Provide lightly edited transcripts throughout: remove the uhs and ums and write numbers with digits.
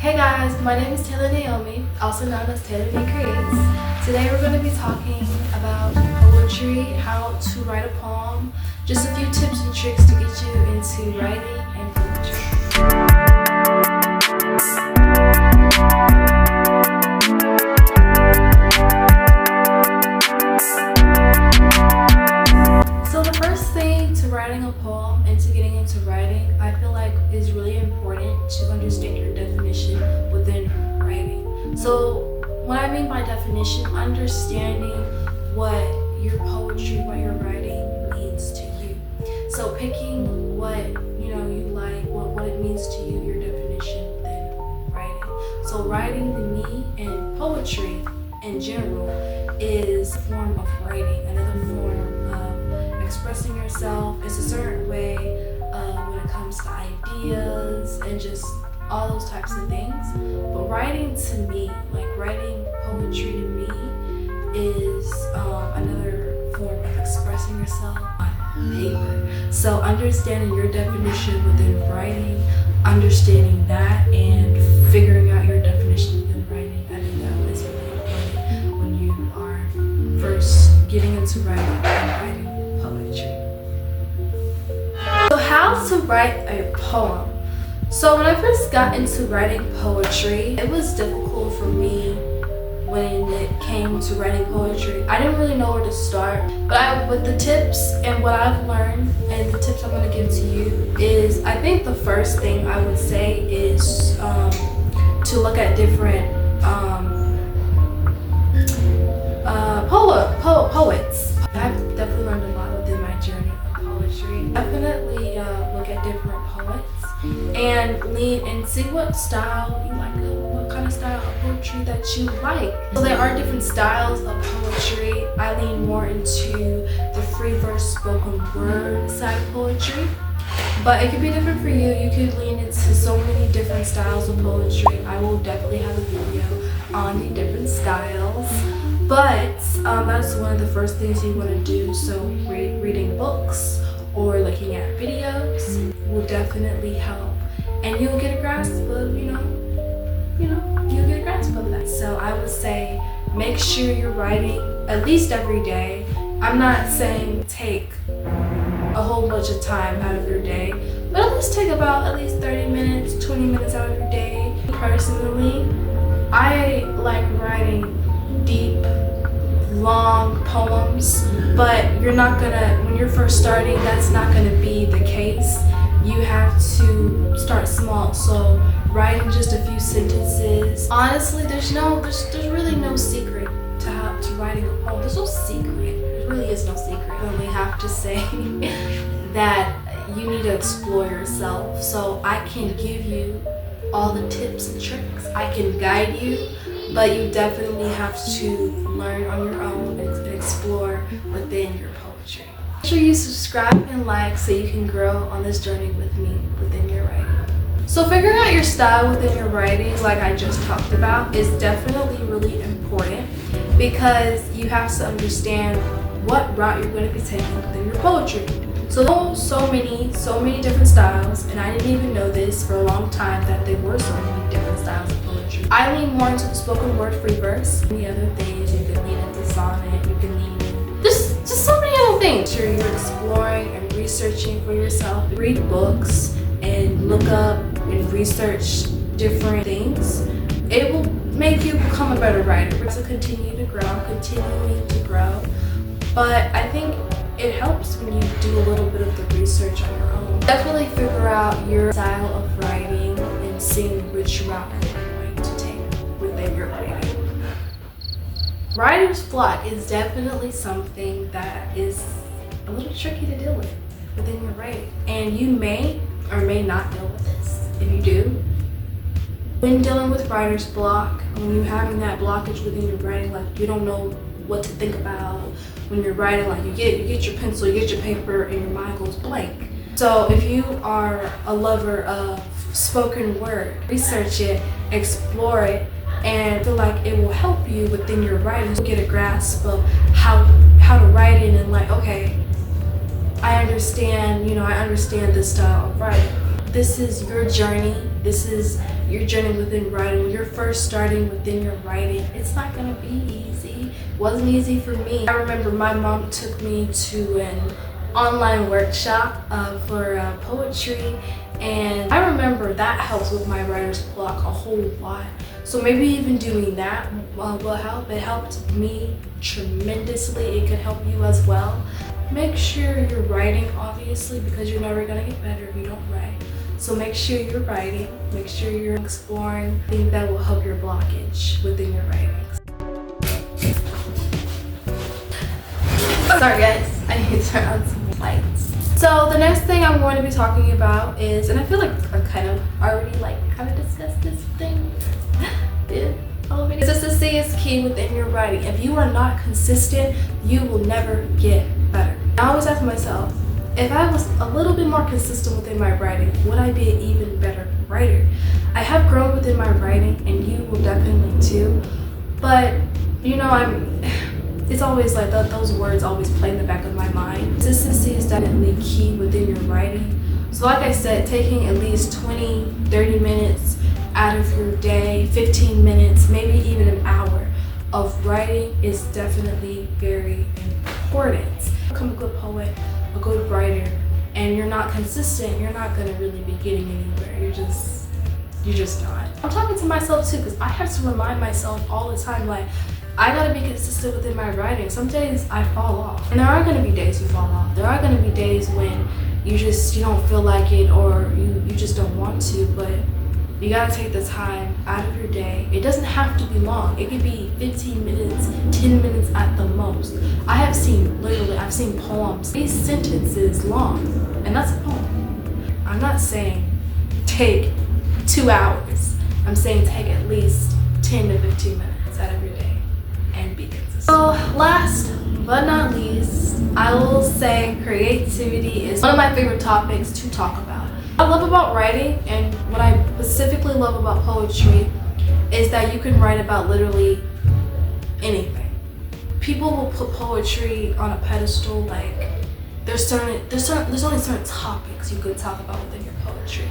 Hey guys, my name is Taylor Naomi, also known as Taylor Naomi Creates. Today we're going to be talking about poetry, how to write a poem, just a few tips and tricks to get you into writing and poetry. So the first thing to writing a poem and to getting into writing, I feel like is really important to understand your definition within writing. So what I mean by definition, understanding what your poetry, what your writing means to you. So picking what you like, what it means to you, your definition within writing. So writing to me and poetry in general is a form of writing, another form of expressing yourself. It's a certain way when it comes to ideas and just all those types of things. But writing to me, like writing poetry to me, is another form of expressing yourself on paper. So understanding your definition within writing, understanding that, and figuring out your definition within writing, I think that is really important when you are first getting into writing and writing poetry. So how to write a poem. So when I first got into writing poetry, it was difficult for me when it came to writing poetry. I didn't really know where to start, but with the tips and what I've learned and the tips I'm going to give to you is, I think the first thing I would say is to look at different poets. I've definitely learned a lot within my journey of poetry. Definitely look at different poets and lean and see what style you like, what kind of style of poetry that you like. So there are different styles of poetry. I lean more into the free verse spoken word side of poetry, but it could be different for you. You could lean into so many different styles of poetry. I will definitely have a video on the different styles, but that's one of the first things you want to do. So reading books or looking at videos will definitely help, and you'll get a grasp of you'll get a grasp of that. So I would say make sure you're writing at least every day. I'm not saying take a whole bunch of time out of your day, but at least take about at least 30 minutes, 20 minutes out of your day. Personally, I like writing deep, long poems, but when you're first starting, that's not gonna be the case. You have to start small. So writing just a few sentences. Honestly, there's really no secret to writing a poem. There's no secret. There really is no secret. I only have to say that you need to explore yourself. So I can give you all the tips and tricks. I can guide you, but you definitely have to learn on your own and explore within your poetry. Make sure you subscribe and like so you can grow on this journey with me within your writing. So figuring out your style within your writing, like I just talked about, is definitely really important, because you have to understand what route you're going to be taking within your poetry. So there are so many different styles, and I didn't even know this for a long time that there were so many different styles of poetry. I lean more into the spoken word free verse. The other things, you can lean into sonnet, you can lean in just so many other things. Sure, you're exploring and researching for yourself. Read books and look up and research different things. It will make you become a better writer. So continuing to grow. But I think it helps when you do a little bit of the research on your own. Definitely figure out your style of writing and seeing which route you're going to take within your writing. Writer's block is definitely something that is a little tricky to deal with within your writing. And you may or may not deal with this. If you do, when dealing with writer's block, when you're having that blockage within your writing, like you don't know what to think about when you're writing, like you get your pencil, you get your paper, and your mind goes blank. So if you are a lover of spoken word, research it, explore it, and feel like it will help you within your writing. Get a grasp of how to write it, and like, okay, I understand this style of writing. this is your journey. This is your journey within writing. When you're first starting within your writing, it's not gonna be easy. It wasn't easy for me. I remember my mom took me to an online workshop for poetry, and I remember that helps with my writer's block a whole lot. So maybe even doing that will help. It helped me tremendously. It could help you as well. Make sure you're writing, obviously, because you're never gonna get better if you don't write. So make sure you're writing, make sure you're exploring things that will help your blockage within your writings. Sorry guys, I need to turn on some lights. So the next thing I'm going to be talking about is, and I feel like I kind of already discussed this thing. Consistency is key within your writing. If you are not consistent, you will never get better. I always ask myself, if I was a little bit more consistent within my writing, would I be an even better writer? I have grown within my writing, and you will definitely too. But you know, it's always like those words always play in the back of my mind. Consistency is definitely key within your writing. So like I said, taking at least 20, 30 minutes out of your day, 15 minutes, maybe even an hour of writing is definitely very important. Become a good poet, a good writer, and you're not consistent, you're not gonna really be getting anywhere. You're just not. I'm talking to myself too, because I have to remind myself all the time, like, I gotta be consistent within my writing. Some days I fall off, and there are gonna be days you fall off. There are gonna be days when you don't feel like it, or you just don't want to, but you gotta take the time out of your day. It doesn't have to be long. It could be 15 minutes, 10 minutes at the most. I've seen poems, these sentences long, and that's a poem. I'm not saying take 2 hours. I'm saying take at least 10 to 15 minutes out of your day and be consistent. So last but not least, I will say creativity is one of my favorite topics to talk about. What I love about writing, and what I specifically love about poetry, is that you can write about literally anything. People will put poetry on a pedestal, like there's only certain topics you could talk about within your poetry.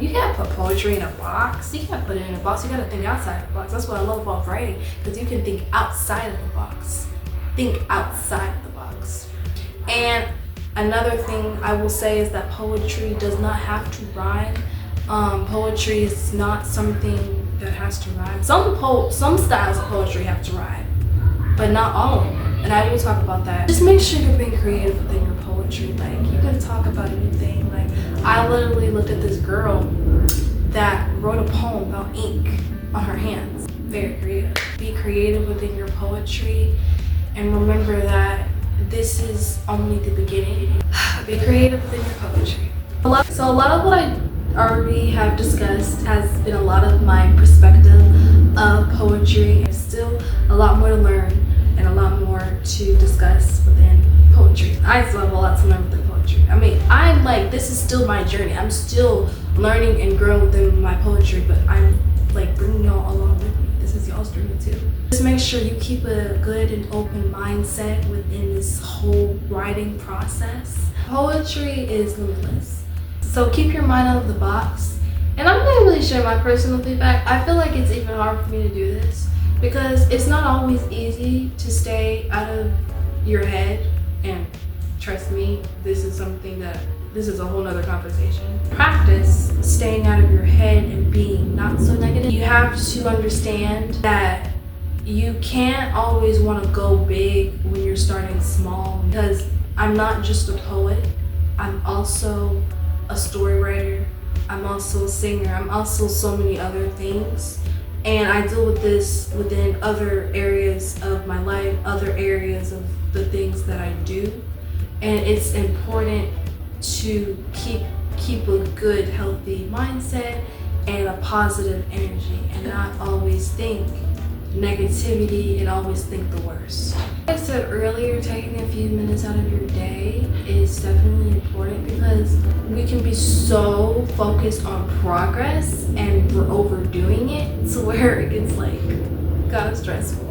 You can't put poetry in a box. You can't put it in a box. You gotta think outside the box. That's what I love about writing, because you can think outside of the box. Think outside the box. And another thing I will say is that poetry does not have to rhyme. Poetry is not something that has to rhyme. Some styles of poetry have to rhyme, but not all of them. And I will talk about that. Just make sure you're being creative within your poetry. Like, you can talk about anything. Like, I literally looked at this girl that wrote a poem about ink on her hands. Very creative. Be creative within your poetry, and remember that this is only the beginning. Be creative within your poetry. So a lot of what I already have discussed has been a lot of my perspective of poetry. There's still a lot more to learn and a lot more to discuss within poetry. I still have a lot to learn within poetry. I mean, this is still my journey. I'm still learning and growing within my poetry, but I'm bringing y'all along with me. This is y'all's journey too. Just make sure you keep a good and open mindset within this whole writing process. Poetry is limitless, so keep your mind out of the box. And I'm not really share my personal feedback. I feel like it's even hard for me to do this because it's not always easy to stay out of your head. And trust me, this is a whole nother conversation. Practice staying out of your head and being not so negative. You have to understand that you can't always want to go big when you're starting small, because I'm not just a poet, I'm also a story writer, I'm also a singer, I'm also so many other things. And I deal with this within other areas of my life, other areas of the things that I do. And it's important to keep a good, healthy mindset and a positive energy, and not always think negativity and always think the worst. Like I said earlier, taking a few minutes out of your day is definitely important, because we can be so focused on progress and we're overdoing it to where it gets kind of stressful.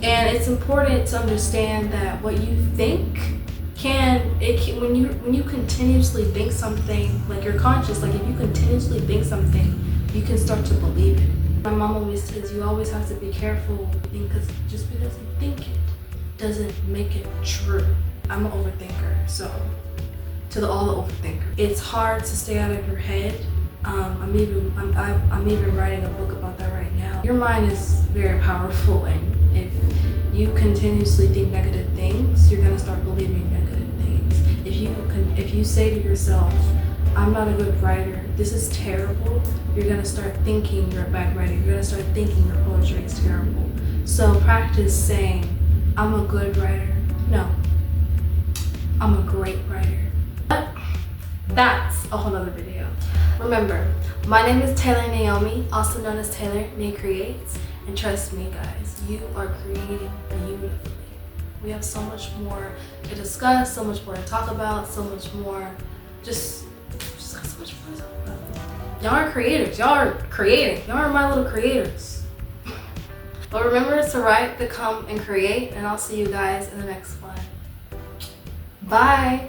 And it's important to understand that what you think when you continuously think something, like you're conscious, like if you continuously think something, you can start to believe it. My mom always says you always have to be careful because just because you think it doesn't make it true. I'm an overthinker, so to all the overthinkers, it's hard to stay out of your head. I'm even writing a book about that right now. Your mind is very powerful, and if you continuously think negative things, you're gonna start believing negative things. If you say to yourself, I'm not a good writer, this is terrible, you're gonna start thinking you're a bad writer. You're gonna start thinking your poetry is terrible. So practice saying, I'm a good writer. No, I'm a great writer. But that's a whole other video. Remember, my name is Taylor Naomi, also known as Taylor Na Creates, and trust me guys, you are creating beautifully. We have so much more to discuss, so much more to talk about, so much more, just got so much more to talk about. Y'all are creators, y'all are creating, y'all are my little creators. But remember to write, become, and create, and I'll see you guys in the next one. Bye.